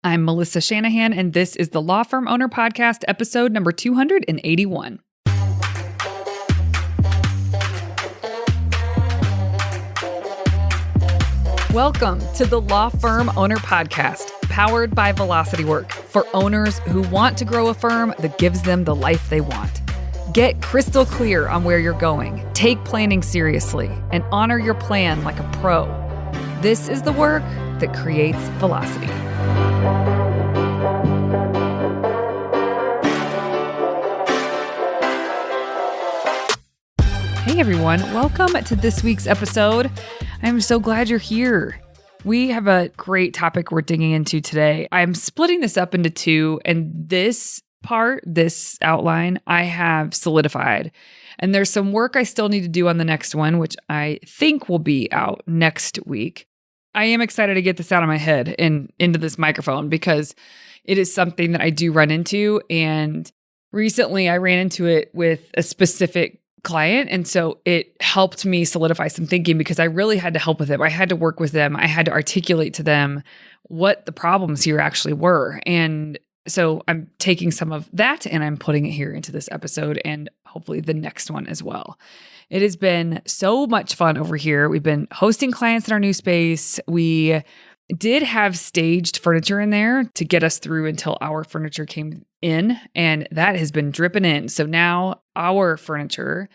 I'm Melissa Shanahan, and this is the Law Firm Owner Podcast, episode number 281. Welcome to the Law Firm Owner Podcast, powered by Velocity Work, for owners who want to grow a firm that gives them the life they want. Get crystal clear on where you're going, take planning seriously, and honor your plan like a pro. This is the work that creates velocity. Hey everyone, welcome to this week's episode. I'm so glad you're here. We have a great topic we're digging into today. I'm splitting this up into two, and this outline, I have solidified. And there's some work I still need to do on the next one, which I think will be out next week. I am excited to get this out of my head and into this microphone because it is something that I do run into. And recently I ran into it with a specific client. And so it helped me solidify some thinking because I really had to help with them. I had to work with them. I had to articulate to them what the problems here actually were. And so I'm taking some of that and I'm putting it here into this episode and hopefully the next one as well. It has been so much fun over here. We've been hosting clients in our new space. We did have staged furniture in there to get us through until our furniture came in, and that has been dripping in. So now our furniture,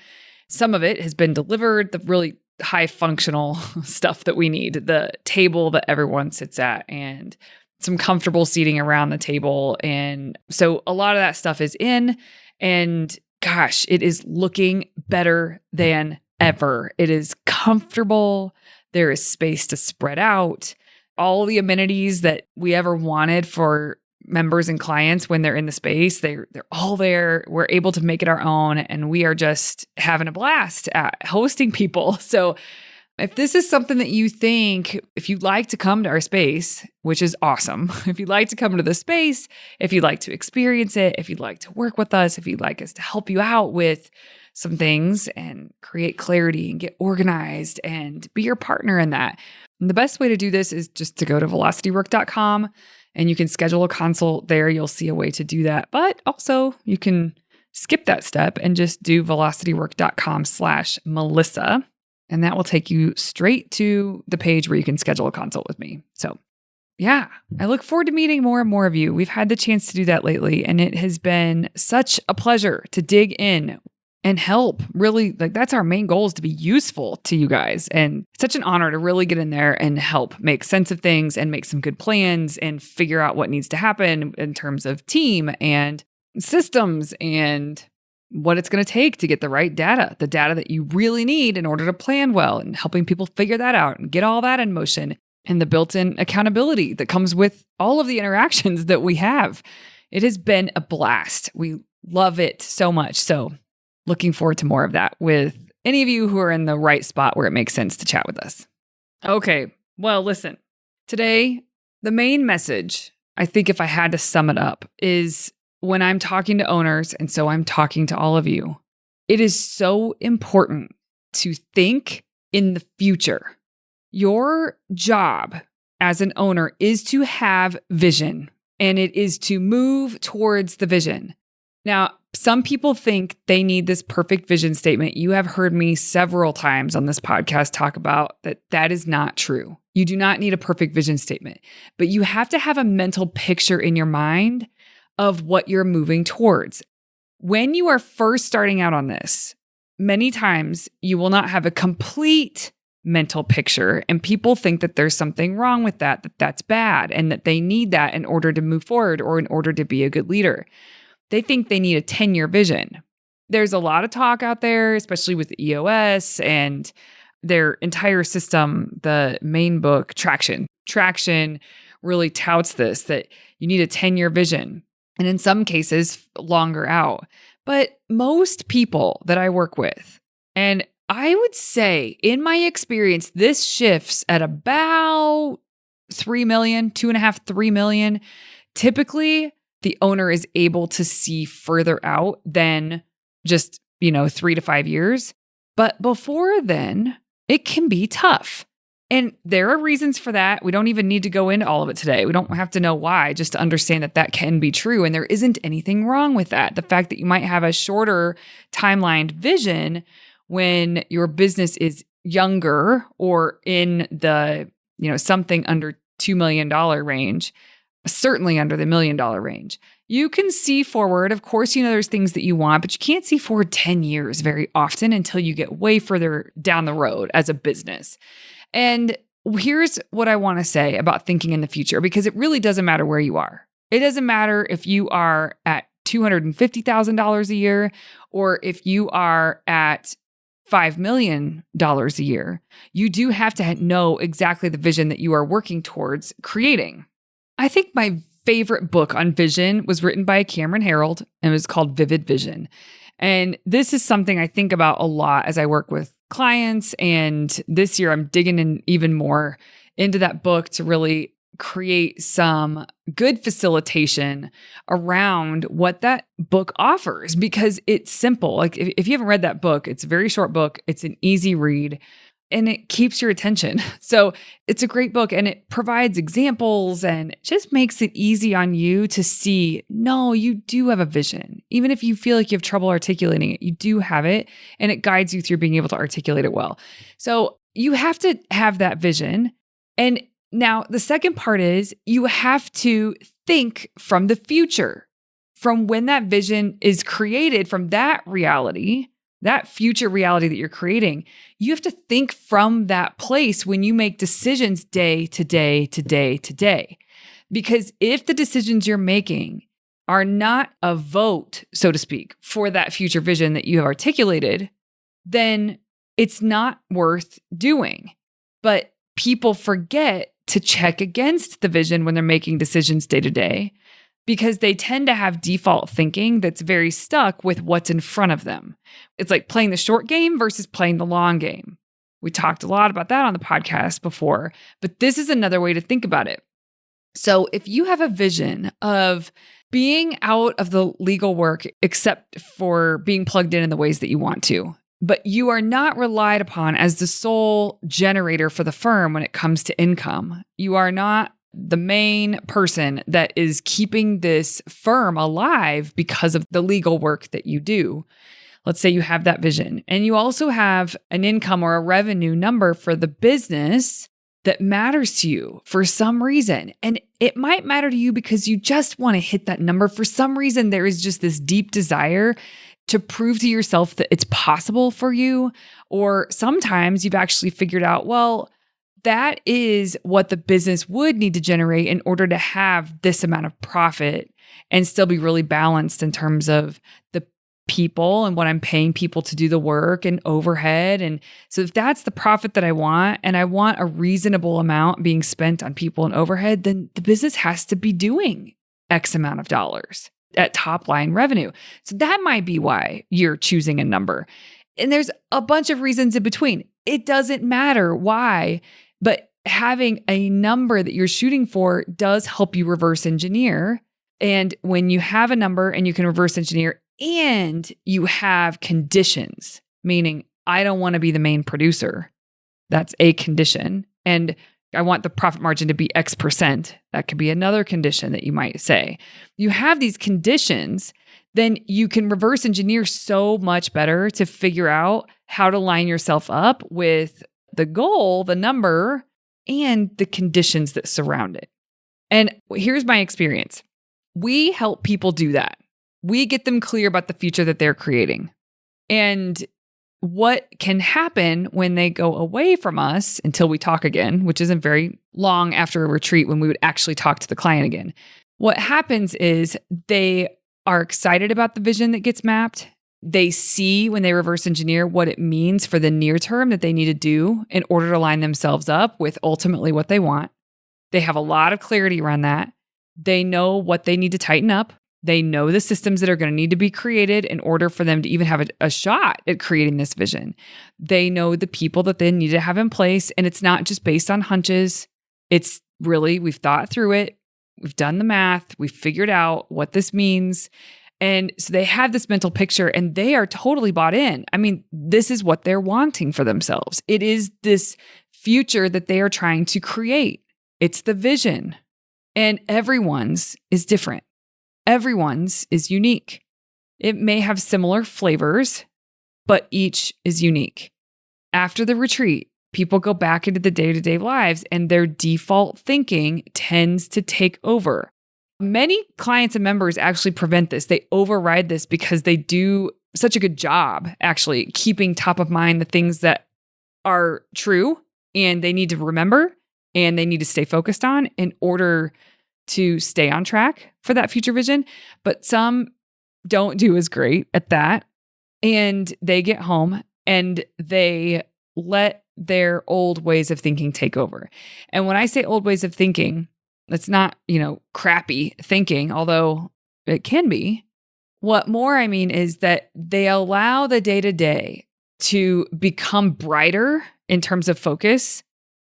some of it has been delivered, the really high functional stuff that we need, the table that everyone sits at, and some comfortable seating around the table. And so a lot of that stuff is in, and gosh, it is looking better than ever. It is comfortable. There is space to spread out. All the amenities that we ever wanted for members and clients when they're in the space, they're all there. We're able to make it our own, and we are just having a blast at hosting people. So if this is something that you think, if you'd like to come to our space, which is awesome, if you'd like to come to the space, if you'd like to experience it, if you'd like to work with us, if you'd like us to help you out with some things and create clarity and get organized and be your partner in that. And the best way to do this is just to go to velocitywork.com and you can schedule a consult there. You'll see a way to do that. But also you can skip that step and just do velocitywork.com/Melissa. And that will take you straight to the page where you can schedule a consult with me. So yeah, I look forward to meeting more and more of you. We've had the chance to do that lately, and it has been such a pleasure to dig in and help. Really, like that's our main goal, is to be useful to you guys. And it's such an honor to really get in there and help make sense of things and make some good plans and figure out what needs to happen in terms of team and systems and what it's going to take to get the right data, the data that you really need in order to plan well, and helping people figure that out and get all that in motion, and the built-in accountability that comes with all of the interactions that we have. It has been a blast. We love it so much. So looking forward to more of that with any of you who are in the right spot where it makes sense to chat with us. Okay, well, listen, today, the main message, I think if I had to sum it up, is when I'm talking to owners, and so I'm talking to all of you, it is so important to think in the future. Your job as an owner is to have vision, and it is to move towards the vision. Now, some people think they need this perfect vision statement. You have heard me several times on this podcast talk about that. That is not true. You do not need a perfect vision statement, but you have to have a mental picture in your mind of what you're moving towards. When you are first starting out on this, many times you will not have a complete mental picture, and people think that there's something wrong with that, that's bad, and that they need that in order to move forward or in order to be a good leader. They think they need a 10-year vision. There's a lot of talk out there, especially with EOS and their entire system, the main book, Traction. Traction really touts this, that you need a 10-year vision. And in some cases, longer out. But most people that I work with, and I would say in my experience, this shifts at about 3 million, 2.5, 3 million. Typically, the owner is able to see further out than just, 3 to 5 years. But before then, it can be tough. And there are reasons for that. We don't even need to go into all of it today. We don't have to know why, just to understand that that can be true. And there isn't anything wrong with that. The fact that you might have a shorter timelined vision when your business is younger or in the, something under $2 million range, certainly under the $1 million range. You can see forward. Of course, there's things that you want, but you can't see forward 10 years very often until you get way further down the road as a business. And here's what I want to say about thinking in the future, because it really doesn't matter where you are. It doesn't matter if you are at $250,000 a year or if you are at $5 million a year. You do have to know exactly the vision that you are working towards creating. I think my favorite book on vision was written by Cameron Herold, and it was called Vivid Vision. And this is something I think about a lot as I work with clients. And this year I'm digging in even more into that book to really create some good facilitation around what that book offers, because it's simple. Like if you haven't read that book, it's a very short book. It's an easy read. And it keeps your attention. So it's a great book, and it provides examples and just makes it easy on you to see, no, you do have a vision. Even if you feel like you have trouble articulating it, you do have it, and it guides you through being able to articulate it well. So you have to have that vision. And now the second part is you have to think from the future, from when that vision is created, from that reality, that future reality that you're creating. You have to think from that place when you make decisions day to day to day to day. Because if the decisions you're making are not a vote, so to speak, for that future vision that you have articulated, then it's not worth doing. But people forget to check against the vision when they're making decisions day to day, because they tend to have default thinking that's very stuck with what's in front of them. It's like playing the short game versus playing the long game. We talked a lot about that on the podcast before, but this is another way to think about it. So if you have a vision of being out of the legal work, except for being plugged in the ways that you want to, but you are not relied upon as the sole generator for the firm when it comes to income, you are not the main person that is keeping this firm alive because of the legal work that you do. Let's say you have that vision, and you also have an income or a revenue number for the business that matters to you for some reason. And it might matter to you because you just want to hit that number. For some reason, there is just this deep desire to prove to yourself that it's possible for you. Or sometimes you've actually figured out, well, that is what the business would need to generate in order to have this amount of profit and still be really balanced in terms of the people and what I'm paying people to do the work and overhead. And so if that's the profit that I want, and I want a reasonable amount being spent on people and overhead, then the business has to be doing X amount of dollars at top line revenue. So that might be why you're choosing a number. And there's a bunch of reasons in between. It doesn't matter why. But having a number that you're shooting for does help you reverse engineer. And when you have a number and you can reverse engineer and you have conditions, meaning I don't want to be the main producer. That's a condition. And I want the profit margin to be X%. That could be another condition that you might say. You have these conditions, then you can reverse engineer so much better to figure out how to line yourself up with the goal, the number, and the conditions that surround it. And here's my experience. We help people do that. We get them clear about the future that they're creating. And what can happen when they go away from us until we talk again, which isn't very long after a retreat when we would actually talk to the client again. What happens is they are excited about the vision that gets mapped. They see when they reverse engineer what it means for the near term that they need to do in order to line themselves up with ultimately what they want. They have a lot of clarity around that. They know what they need to tighten up. They know the systems that are going to need to be created in order for them to even have a shot at creating this vision. They know the people that they need to have in place. And it's not just based on hunches. It's really, we've thought through it. We've done the math. We've figured out what this means. And so they have this mental picture and they are totally bought in. I mean, this is what they're wanting for themselves. It is this future that they are trying to create. It's the vision. And everyone's is different. Everyone's is unique. It may have similar flavors, but each is unique. After the retreat, people go back into the day-to-day lives and their default thinking tends to take over. Many clients and members actually prevent this. They override this because they do such a good job actually keeping top of mind the things that are true and they need to remember and they need to stay focused on in order to stay on track for that future vision. But some don't do as great at that. And they get home and they let their old ways of thinking take over. And when I say old ways of thinking, it's not, crappy thinking, although it can be. What more I mean is that they allow the day-to-day to become brighter in terms of focus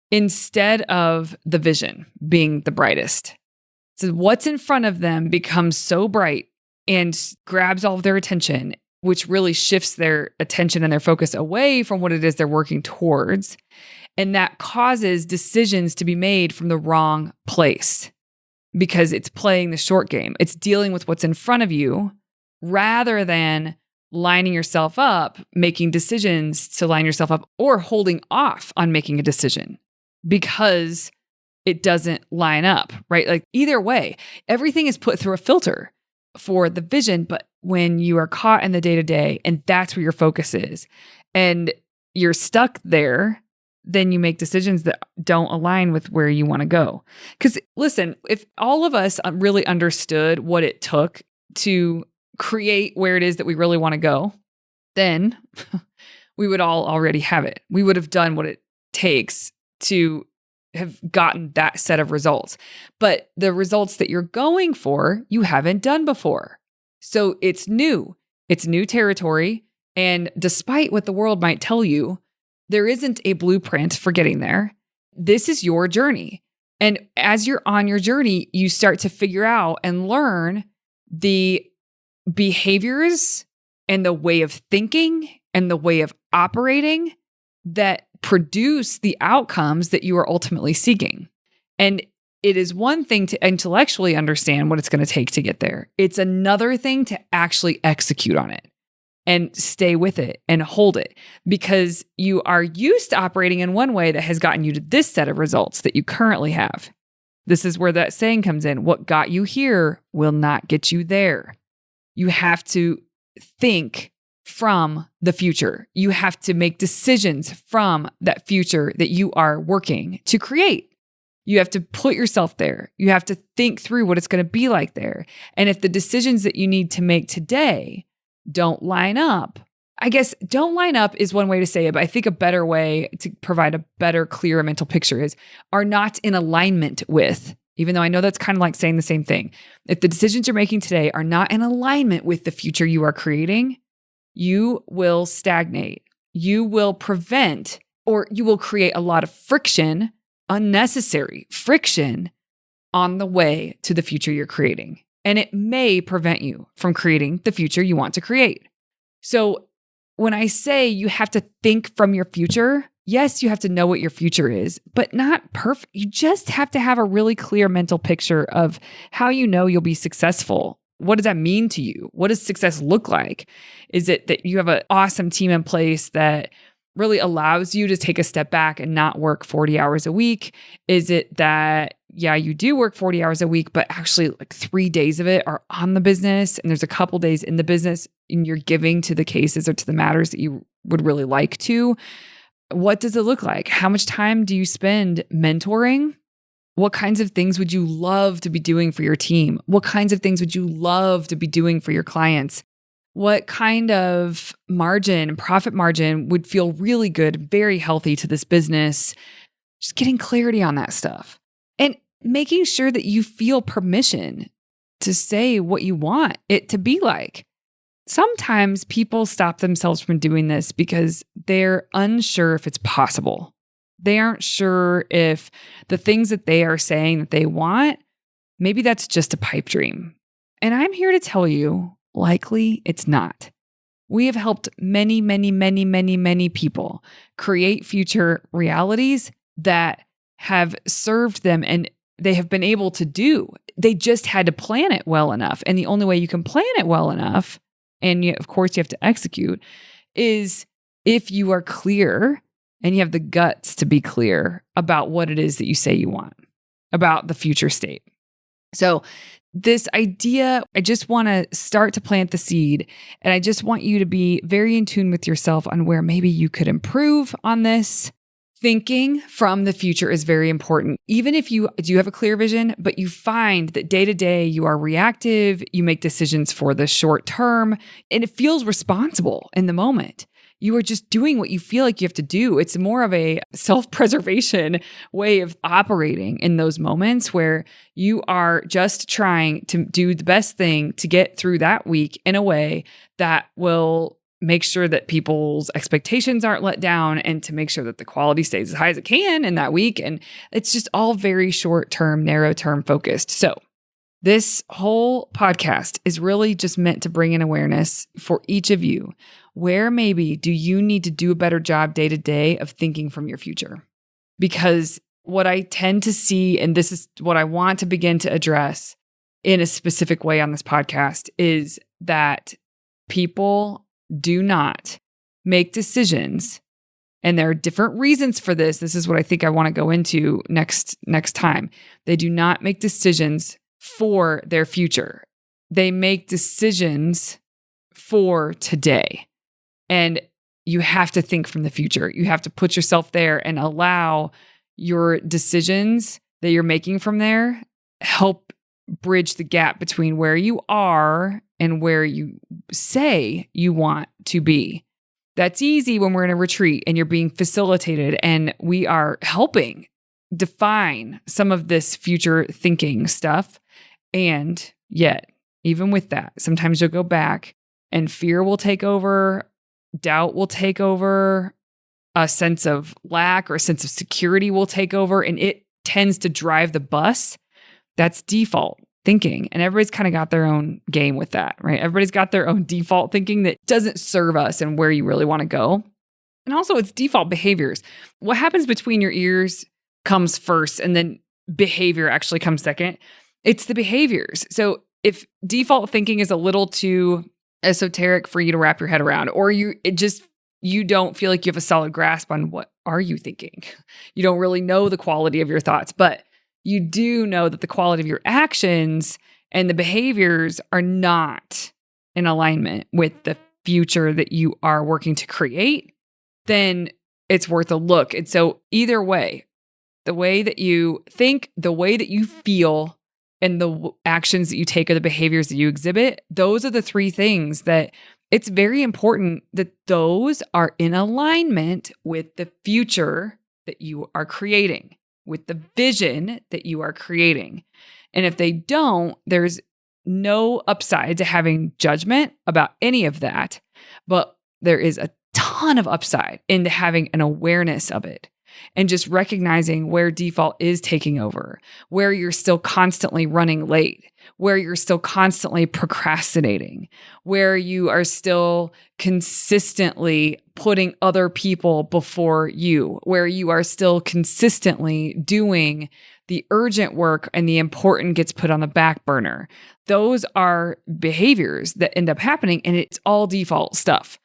instead of the vision being the brightest. So what's in front of them becomes so bright and grabs all of their attention, which really shifts their attention and their focus away from what it is they're working towards. And that causes decisions to be made from the wrong place because it's playing the short game. It's dealing with what's in front of you rather than lining yourself up, making decisions to line yourself up, or holding off on making a decision because it doesn't line up, right? Like either way, everything is put through a filter for the vision, but when you are caught in the day-to-day and that's where your focus is and you're stuck there, then you make decisions that don't align with where you want to go. Because listen, if all of us really understood what it took to create where it is that we really want to go, then we would all already have it. We would have done what it takes to have gotten that set of results. But the results that you're going for, you haven't done before. So it's new. It's new territory. And despite what the world might tell you, there isn't a blueprint for getting there. This is your journey. And as you're on your journey, you start to figure out and learn the behaviors and the way of thinking and the way of operating that produce the outcomes that you are ultimately seeking. And it is one thing to intellectually understand what it's going to take to get there. It's another thing to actually execute on it and stay with it and hold it because you are used to operating in one way that has gotten you to this set of results that you currently have. This is where that saying comes in. What got you here will not get you there. You have to think from the future. You have to make decisions from that future that you are working to create. You have to put yourself there. You have to think through what it's going to be like there. And if the decisions that you need to make today don't line up, I guess don't line up is one way to say it, but I think a better way to provide a better, clearer mental picture is are not in alignment with, even though I know that's kind of like saying the same thing. If the decisions you're making today are not in alignment with the future you are creating, you will stagnate. You will prevent, or you will create a lot of friction, unnecessary friction on the way to the future you're creating. And it may prevent you from creating the future you want to create. So when I say you have to think from your future, yes, you have to know what your future is, but not perfect. You just have to have a really clear mental picture of how you know you'll be successful. What does that mean to you? What does success look like? Is it that you have an awesome team in place that really allows you to take a step back and not work 40 hours a week? Is it that, yeah, you do work 40 hours a week, but actually like 3 days of it are on the business and there's a couple days in the business and you're giving to the cases or to the matters that you would really like to? What does it look like? How much time do you spend mentoring? What kinds of things would you love to be doing for your team? What kinds of things would you love to be doing for your clients? What kind of margin and profit margin would feel really good, very healthy to this business? Just getting clarity on that stuff and making sure that you feel permission to say what you want it to be like. Sometimes people stop themselves from doing this because they're unsure if it's possible. They aren't sure if the things that they are saying that they want, maybe that's just a pipe dream. And I'm here to tell you, likely it's not. We have helped many, many, many, many, many people create future realities that have served them and they have been able to do. They just had to plan it well enough. And the only way you can plan it well enough, and of course you have to execute, is if you are clear and you have the guts to be clear about what it is that you say you want, about the future state. So this idea, I just want to start to plant the seed, and I just want you to be very in tune with yourself on where maybe you could improve on this. Thinking from the future is very important. Even if you do have a clear vision, but you find that day to day you are reactive, you make decisions for the short term, and it feels responsible in the moment. You are just doing what you feel like you have to do. It's more of a self-preservation way of operating in those moments where you are just trying to do the best thing to get through that week in a way that will make sure that people's expectations aren't let down and to make sure that the quality stays as high as it can in that week. And it's just all very short-term, narrow-term focused. So this whole podcast is really just meant to bring in awareness for each of you. Where maybe do you need to do a better job day to day of thinking from your future? Because what I tend to see, and this is what I want to begin to address in a specific way on this podcast, is that people do not make decisions. And there are different reasons for this. This is what I think I want to go into next time. They do not make decisions for their future. They make decisions for today. And you have to think from the future. You have to put yourself there and allow your decisions that you're making from there help bridge the gap between where you are and where you say you want to be. That's easy when we're in a retreat and you're being facilitated and we are helping define some of this future thinking stuff. And yet, even with that, sometimes you'll go back and fear will take over, doubt will take over, a sense of lack or a sense of security will take over, and it tends to drive the bus. That's default thinking. And everybody's kind of got their own game with that, right? Everybody's got their own default thinking that doesn't serve us and where you really want to go. And also it's default behaviors. What happens between your ears comes first and then behavior actually comes second. It's the behaviors. So if default thinking is a little too esoteric for you to wrap your head around, or you don't feel like you have a solid grasp on what are you thinking. You don't really know the quality of your thoughts, but you do know that the quality of your actions and the behaviors are not in alignment with the future that you are working to create, then it's worth a look. And so either way, the way that you think, the way that you feel, and the actions that you take or the behaviors that you exhibit, those are the three things that it's very important that those are in alignment with the future that you are creating, with the vision that you are creating. And if they don't, there's no upside to having judgment about any of that, but there is a ton of upside into having an awareness of it. And just recognizing where default is taking over, where you're still constantly running late, where you're still constantly procrastinating, where you are still consistently putting other people before you, where you are still consistently doing the urgent work and the important gets put on the back burner. Those are behaviors that end up happening, and it's all default stuff.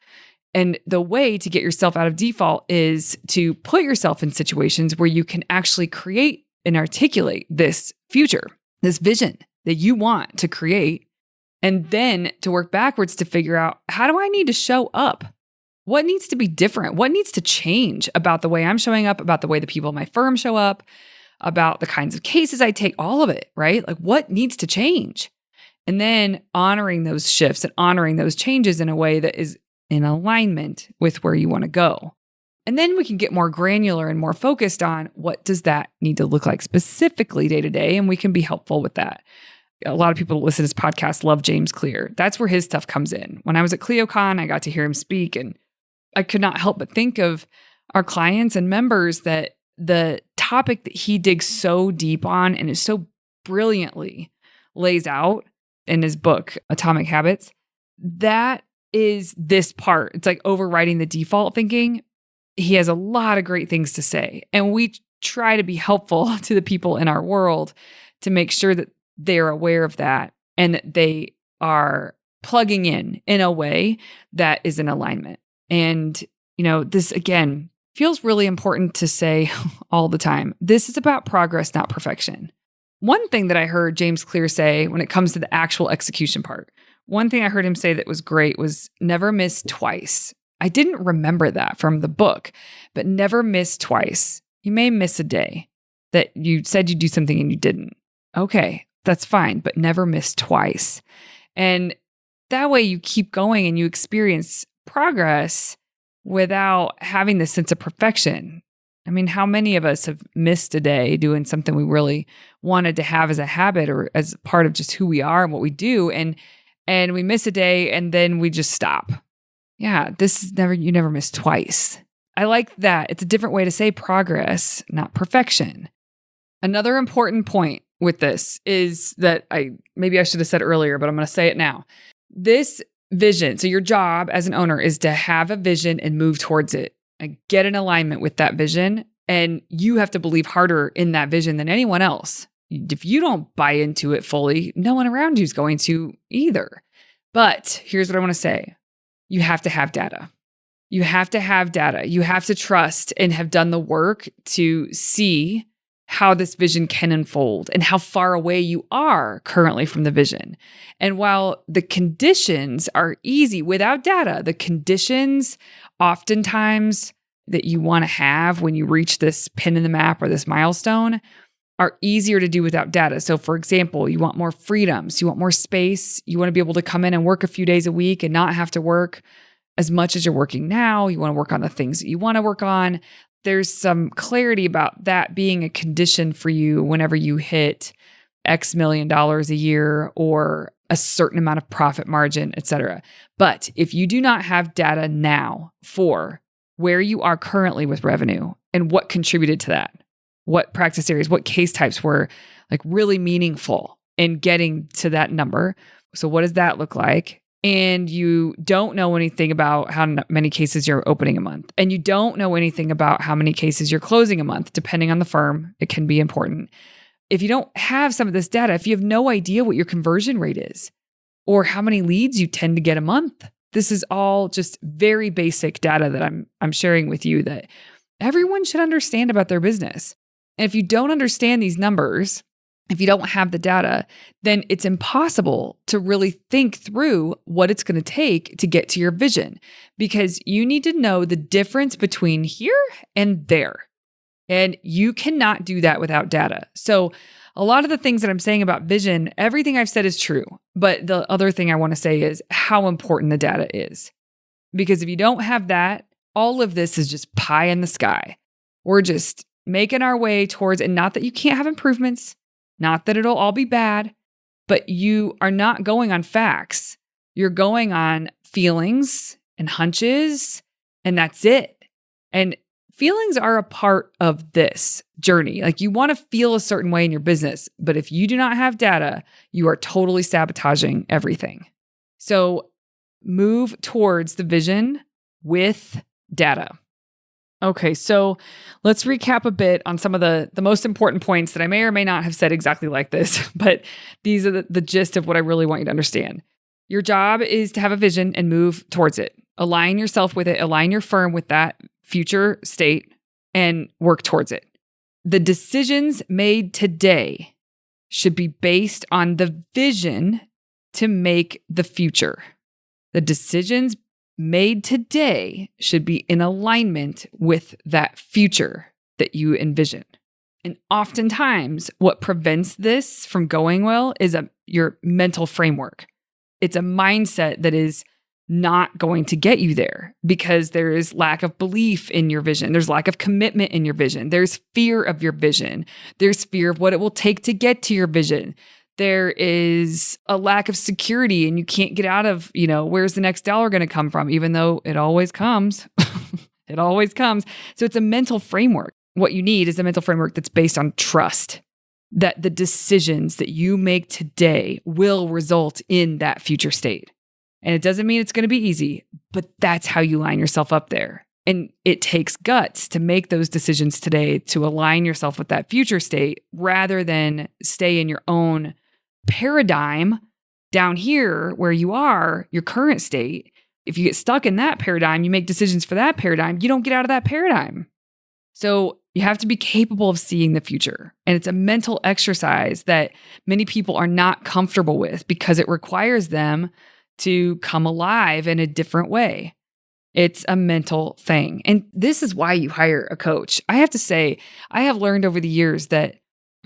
And the way to get yourself out of default is to put yourself in situations where you can actually create and articulate this future, this vision that you want to create, and then to work backwards to figure out, how do I need to show up? What needs to be different? What needs to change about the way I'm showing up, about the way the people in my firm show up, about the kinds of cases I take, all of it, right? Like what needs to change? And then honoring those shifts and honoring those changes in a way that is in alignment with where you want to go. And then we can get more granular and more focused on what does that need to look like specifically day to day, and we can be helpful with that. A lot of people that listen to this podcast love James Clear. That's where his stuff comes in. When I was at CleoCon, I got to hear him speak, and I could not help but think of our clients and members that the topic that he digs so deep on and is so brilliantly lays out in his book, Atomic Habits, that is this part. It's like overriding the default thinking. He has a lot of great things to say. And we try to be helpful to the people in our world to make sure that they're aware of that and that they are plugging in a way that is in alignment. And, this again feels really important to say all the time. This is about progress, not perfection. One thing that I heard James Clear say when it comes to the actual execution part, one thing I heard him say that was great was never miss twice. I didn't remember that from the book, but never miss twice. You may miss a day that you said you'd do something and you didn't. Okay, that's fine, but never miss twice. And that way you keep going and you experience progress without having this sense of perfection. I mean, how many of us have missed a day doing something we really wanted to have as a habit or as part of just who we are and what we do, and we miss a day and then we just stop. Yeah, you never miss twice. I like that. It's a different way to say progress, not perfection. Another important point with this is that maybe I should have said earlier, but I'm going to say it now. This vision, so your job as an owner is to have a vision and move towards it and get in alignment with that vision. And you have to believe harder in that vision than anyone else. If you don't buy into it fully, no one around you is going to either. But here's what I want to say. You have to have data. You have to have data. You have to trust and have done the work to see how this vision can unfold and how far away you are currently from the vision. And while the conditions are easy without data, the conditions oftentimes that you want to have when you reach this pin in the map or this milestone are easier to do without data. So for example, you want more freedoms, you want more space, you want to be able to come in and work a few days a week and not have to work as much as you're working now. You want to work on the things that you want to work on. There's some clarity about that being a condition for you whenever you hit X million dollars a year or a certain amount of profit margin, et cetera. But if you do not have data now for where you are currently with revenue and what contributed to that, what practice areas, what case types were like really meaningful in getting to that number. So what does that look like? And you don't know anything about how many cases you're opening a month. And you don't know anything about how many cases you're closing a month, depending on the firm. It can be important. If you don't have some of this data, if you have no idea what your conversion rate is or how many leads you tend to get a month, this is all just very basic data that I'm sharing with you that everyone should understand about their business. And if you don't understand these numbers, if you don't have the data, then it's impossible to really think through what it's going to take to get to your vision, because you need to know the difference between here and there. And you cannot do that without data. So a lot of the things that I'm saying about vision, everything I've said is true. But the other thing I want to say is how important the data is. Because if you don't have that, all of this is just pie in the sky. We're just making our way towards, and not that you can't have improvements, not that it'll all be bad, but you are not going on facts. You're going on feelings and hunches, and that's it. And feelings are a part of this journey. Like, you want to feel a certain way in your business, but if you do not have data, you are totally sabotaging everything. So move towards the vision with data. Okay, so let's recap a bit on some of the most important points that I may or may not have said exactly like this, but these are the gist of what I really want you to understand. Your job is to have a vision and move towards it. Align yourself with it, align your firm with that future state, and work towards it. The decisions made today should be based on the vision to make the future. The decisions made today should be in alignment with that future that you envision. And oftentimes, what prevents this from going well is your mental framework. It's a mindset that is not going to get you there because there is lack of belief in your vision. There's lack of commitment in your vision. There's fear of your vision. There's fear of what it will take to get to your vision. There is a lack of security and you can't get out of, where's the next dollar going to come from, even though it always comes. It always comes. So it's a mental framework. What you need is a mental framework that's based on trust, that the decisions that you make today will result in that future state. And it doesn't mean it's going to be easy, but that's how you line yourself up there. And it takes guts to make those decisions today to align yourself with that future state rather than stay in your own paradigm down here where you are, your current state. If you get stuck in that paradigm, you make decisions for that paradigm, you don't get out of that paradigm. So you have to be capable of seeing the future. And it's a mental exercise that many people are not comfortable with because it requires them to come alive in a different way. It's a mental thing. And this is why you hire a coach. I have to say, I have learned over the years that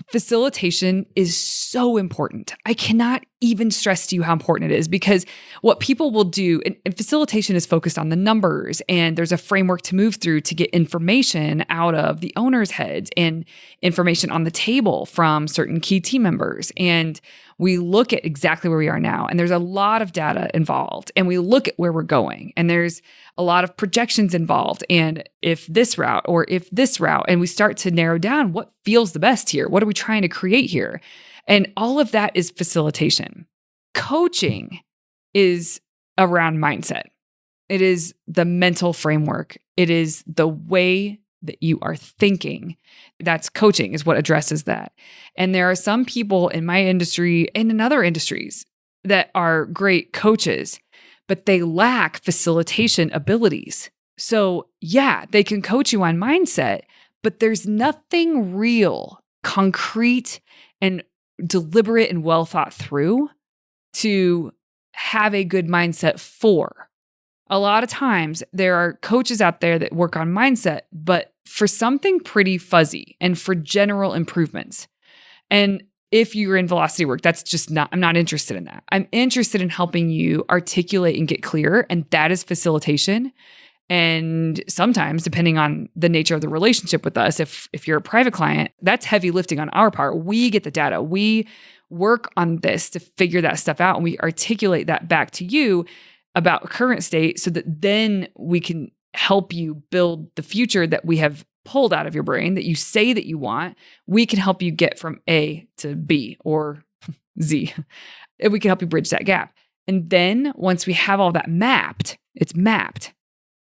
facilitation is so important. I cannot even stress to you how important it is, because what people will do, and facilitation is focused on the numbers, and there's a framework to move through to get information out of the owner's heads and information on the table from certain key team members. And we look at exactly where we are now, and there's a lot of data involved, and we look at where we're going, and there's a lot of projections involved, and if this route or if this route, and we start to narrow down what feels the best here. What are we trying to create here? And all of that is facilitation. Coaching is around mindset. It is the mental framework. It is the way that you are thinking. That's coaching, is what addresses that. And there are some people in my industry and in other industries that are great coaches, but they lack facilitation abilities. So yeah, they can coach you on mindset, but there's nothing real, concrete, and deliberate and well thought through to have a good mindset for. A lot of times there are coaches out there that work on mindset, but for something pretty fuzzy and for general improvements. And if you're in velocity work, that's just not, I'm not interested in that. I'm interested in helping you articulate and get clear. And that is facilitation. And sometimes, depending on the nature of the relationship with us, if you're a private client, that's heavy lifting on our part. We get the data. We work on this to figure that stuff out, and we articulate that back to you about current state so that then we can help you build the future that we have pulled out of your brain that you say that you want. We can help you get from A to B or Z. And we can help you bridge that gap. And then once we have all that mapped, it's mapped,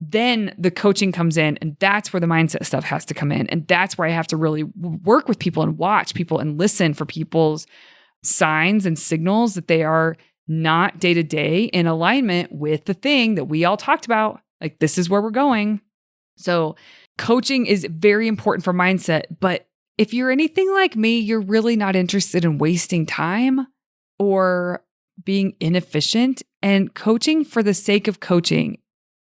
then the coaching comes in, and that's where the mindset stuff has to come in. And that's where I have to really work with people and watch people and listen for people's signs and signals that they are not day to day in alignment with the thing that we all talked about. Like, this is where we're going. So coaching is very important for mindset. But if you're anything like me, you're really not interested in wasting time or being inefficient. And coaching for the sake of coaching,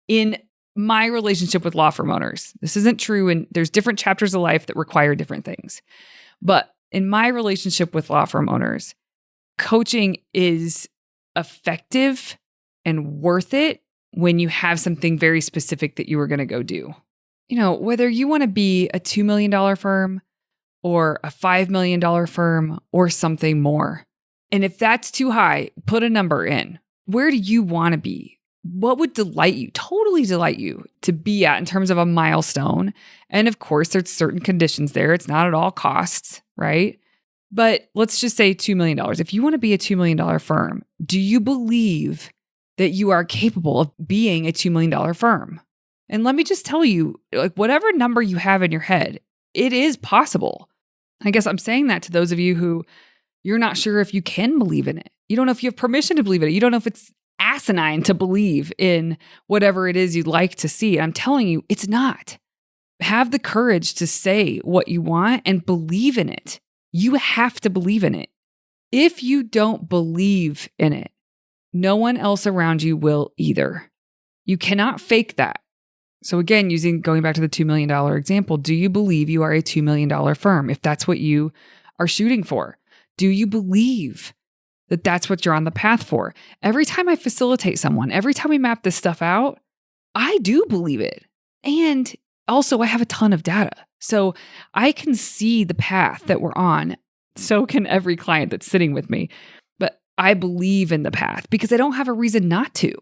in my relationship with law firm owners, this isn't true. And there's different chapters of life that require different things. But in my relationship with law firm owners, coaching is effective and worth it when you have something very specific that you are going to go do. You know, whether you want to be a $2 million firm or a $5 million firm or something more. And if that's too high, put a number in. Where do you want to be? What would delight you, totally delight you to be at in terms of a milestone? And of course, there's certain conditions there. It's not at all costs, right? But let's just say $2 million. If you want to be a $2 million firm, do you believe that you are capable of being a $2 million firm? And let me just tell you, like, whatever number you have in your head, it is possible. I guess I'm saying that to those of you who you're not sure if you can believe in it. You don't know if you have permission to believe in it. You don't know if it's asinine to believe in whatever it is you'd like to see. I'm telling you, it's not. Have the courage to say what you want and believe in it. You have to believe in it. If you don't believe in it, no one else around you will either. You cannot fake that. So again, going back to the $2 million example, do you believe you are a $2 million firm? If that's what you are shooting for, do you believe that that's what you're on the path for? Every time I facilitate someone, every time we map this stuff out, I do believe it. And also I have a ton of data. So I can see the path that we're on. So can every client that's sitting with me. But I believe in the path because I don't have a reason not to.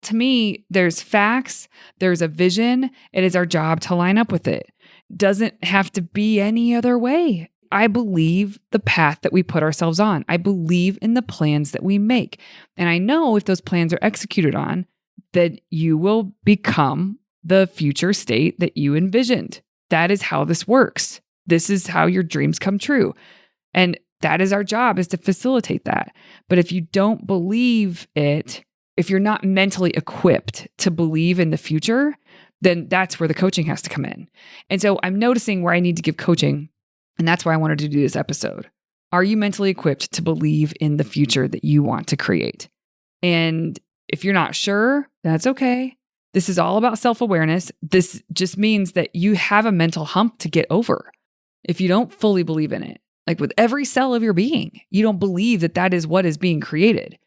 To me, there's facts, there's a vision. It is our job to line up with it. Doesn't have to be any other way. I believe the path that we put ourselves on. I believe in the plans that we make. And I know if those plans are executed on, that you will become the future state that you envisioned. That is how this works. This is how your dreams come true. And that is our job, is to facilitate that. But if you don't believe it, if you're not mentally equipped to believe in the future, then that's where the coaching has to come in. And so I'm noticing where I need to give coaching. And that's why I wanted to do this episode. Are you mentally equipped to believe in the future that you want to create? And if you're not sure, that's okay. This is all about self-awareness. This just means that you have a mental hump to get over. If you don't fully believe in it, like with every cell of your being, you don't believe that that is what is being created,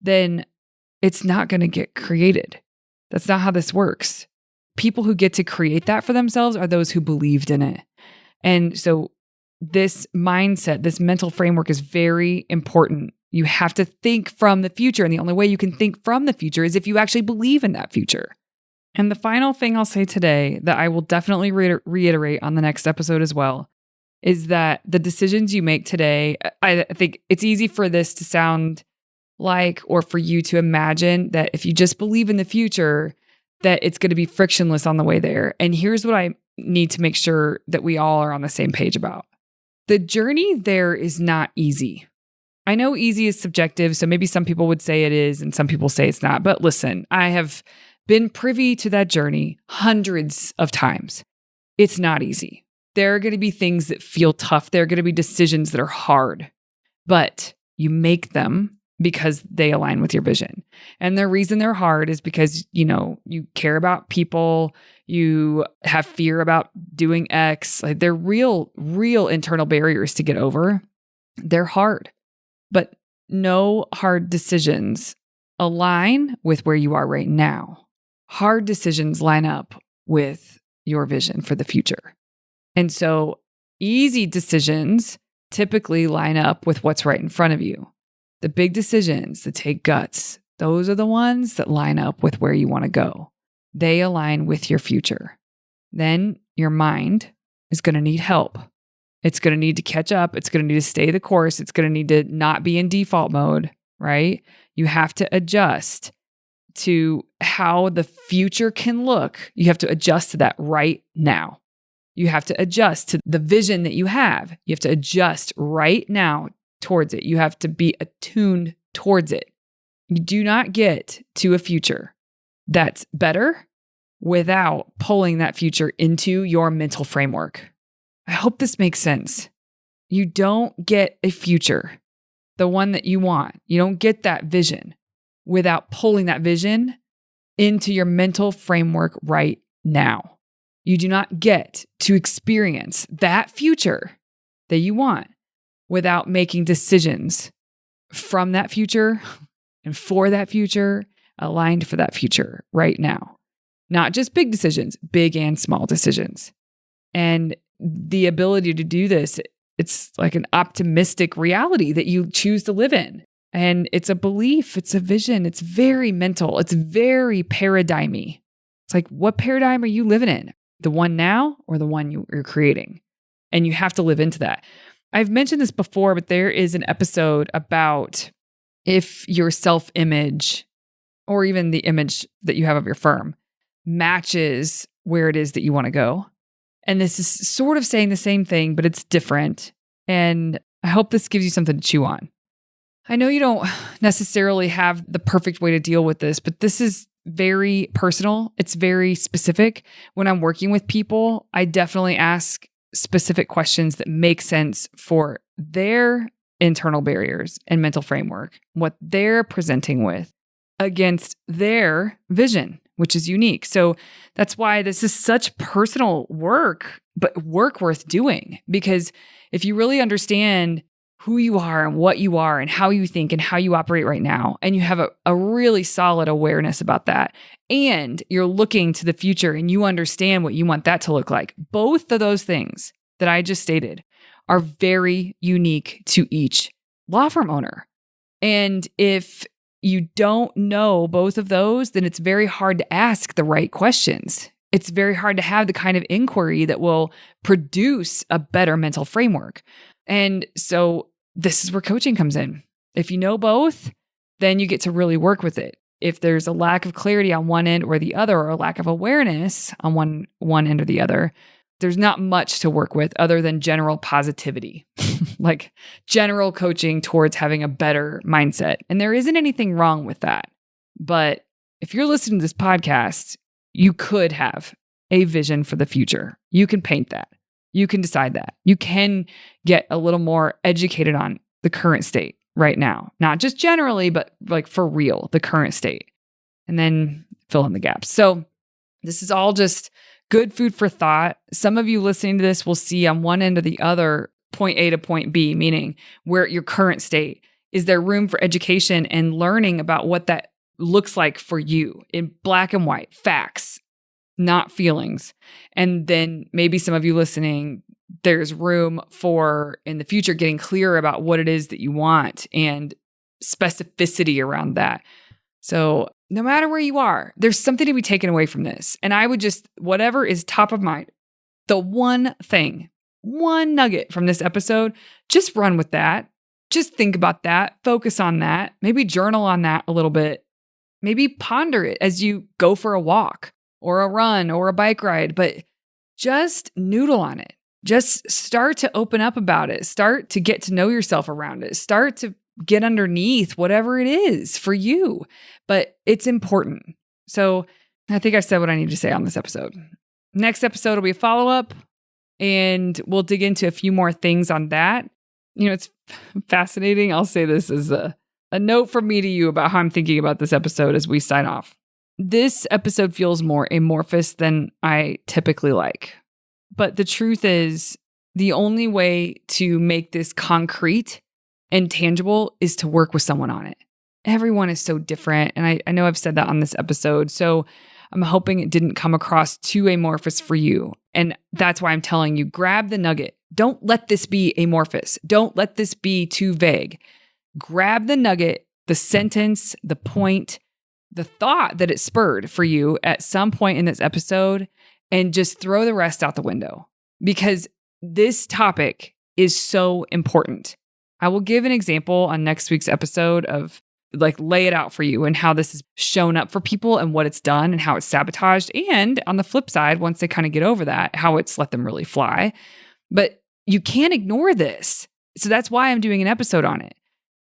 then it's not going to get created. That's not how this works. People who get to create that for themselves are those who believed in it. And so this mindset, this mental framework is very important. You have to think from the future. And the only way you can think from the future is if you actually believe in that future. And the final thing I'll say today that I will definitely reiterate on the next episode as well is that the decisions you make today, I think it's easy for this to sound like, or for you to imagine that if you just believe in the future, that it's going to be frictionless on the way there. And here's what I need to make sure that we all are on the same page about. The journey there is not easy. I know easy is subjective, so maybe some people would say it is and some people say it's not. But listen, I have been privy to that journey hundreds of times. It's not easy. There are going to be things that feel tough. There are going to be decisions that are hard, but you make them because they align with your vision. And the reason they're hard is because, you care about people, you have fear about doing X. Like they're real internal barriers to get over. They're hard, but no hard decisions align with where you are right now. Hard decisions line up with your vision for the future. And so easy decisions typically line up with what's right in front of you. The big decisions that take guts, those are the ones that line up with where you want to go. They align with your future. Then your mind is going to need help. It's going to need to catch up. It's going to need to stay the course. It's going to need to not be in default mode, right? You have to adjust to how the future can look. You have to adjust to that right now. You have to adjust to the vision that you have. You have to adjust right now towards it. You have to be attuned towards it. You do not get to a future that's better without pulling that future into your mental framework. I hope this makes sense. You don't get a future, the one that you want. You don't get that vision without pulling that vision into your mental framework right now. You do not get to experience that future that you want without making decisions from that future and for that future, aligned for that future right now. Not just big decisions, big and small decisions. And the ability to do this, it's like an optimistic reality that you choose to live in. And it's a belief, it's a vision, it's very mental, it's very paradigmy. It's like, what paradigm are you living in? The one now or the one you're creating? And you have to live into that. I've mentioned this before, but there is an episode about if your self-image or even the image that you have of your firm matches where it is that you want to go. And this is sort of saying the same thing, but it's different. And I hope this gives you something to chew on. I know you don't necessarily have the perfect way to deal with this, but this is very personal. It's very specific. When I'm working with people, I definitely ask specific questions that make sense for their internal barriers and mental framework, what they're presenting with against their vision, which is unique. So that's why this is such personal work, but work worth doing. Because if you really understand who you are and what you are and how you think and how you operate right now, and you have a really solid awareness about that, and you're looking to the future and you understand what you want that to look like, both of those things that I just stated are very unique to each law firm owner. And if you don't know both of those, then it's very hard to ask the right questions. It's very hard to have the kind of inquiry that will produce a better mental framework. And so this is where coaching comes in. If you know both, then you get to really work with it. if there's a lack of clarity on one end or the other, or a lack of awareness on one end or the other, there's not much to work with other than general positivity, like general coaching towards having a better mindset. And there isn't anything wrong with that. But if you're listening to this podcast, you could have a vision for the future. You can paint that. You can decide that. You can get a little more educated on the current state right now, not just generally, but like for real, the current state, and then fill in the gaps. So this is all just good food for thought. Some of you listening to this will see on one end or the other, point A to point B, meaning where your current state. Is there room for education and learning about what that looks like for you in black and white, facts, not feelings? And then maybe some of you listening, there's room for in the future getting clearer about what it is that you want and specificity around that. So no matter where you are, there's something to be taken away from this. And I would just, whatever is top of mind, the one thing, one nugget from this episode, just run with that. Just think about that, focus on that, maybe journal on that a little bit, maybe ponder it as you go for a walk or a run or a bike ride, but just noodle on it. Just start to open up about it. Start to get to know yourself around it. Start to get underneath whatever it is for you. But it's important. So I think I said what I need to say on this episode. Next episode will be a follow-up, and we'll dig into a few more things on that. You know, it's fascinating. I'll say this as a note from me to you about how I'm thinking about this episode as we sign off. This episode feels more amorphous than I typically like. But the truth is, the only way to make this concrete and tangible is to work with someone on it. Everyone is so different. And I know I've said that on this episode. So I'm hoping it didn't come across too amorphous for you. And that's why I'm telling you, grab the nugget. Don't let this be amorphous. Don't let this be too vague. Grab the nugget, the sentence, the point, the thought that it spurred for you at some point in this episode, and just throw the rest out the window, because this topic is so important. I will give an example on next week's episode of lay it out for you and how this has shown up for people and what it's done and how it's sabotaged. And on the flip side, once they kind of get over that, how it's let them really fly. But you can't ignore this. So that's why I'm doing an episode on it.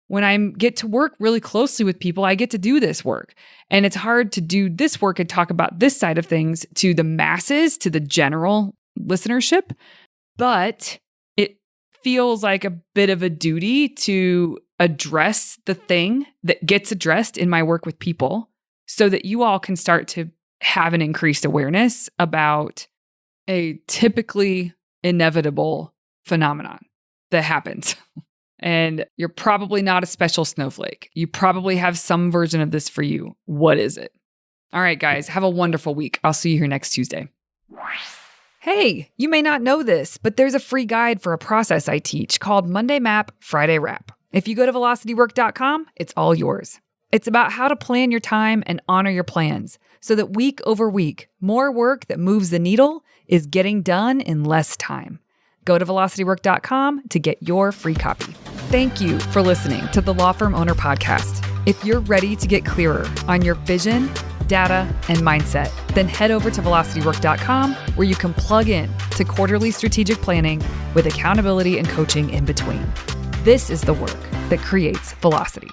When I get to work really closely with people, I get to do this work. And it's hard to do this work and talk about this side of things to the masses, to the general listenership. But it feels like a bit of a duty to address the thing that gets addressed in my work with people so that you all can start to have an increased awareness about a typically inevitable phenomenon that happens. And you're probably not a special snowflake. You probably have some version of this for you. What is it? All right, guys, have a wonderful week. I'll see you here next Tuesday. Hey, you may not know this, but there's a free guide for a process I teach called Monday Map, Friday Wrap. If you go to velocitywork.com, it's all yours. It's about how to plan your time and honor your plans so that week over week, more work that moves the needle is getting done in less time. Go to velocitywork.com to get your free copy. Thank you for listening to the Law Firm Owner Podcast. If you're ready to get clearer on your vision, data, and mindset, then head over to velocitywork.com where you can plug in to quarterly strategic planning with accountability and coaching in between. This is the work that creates velocity.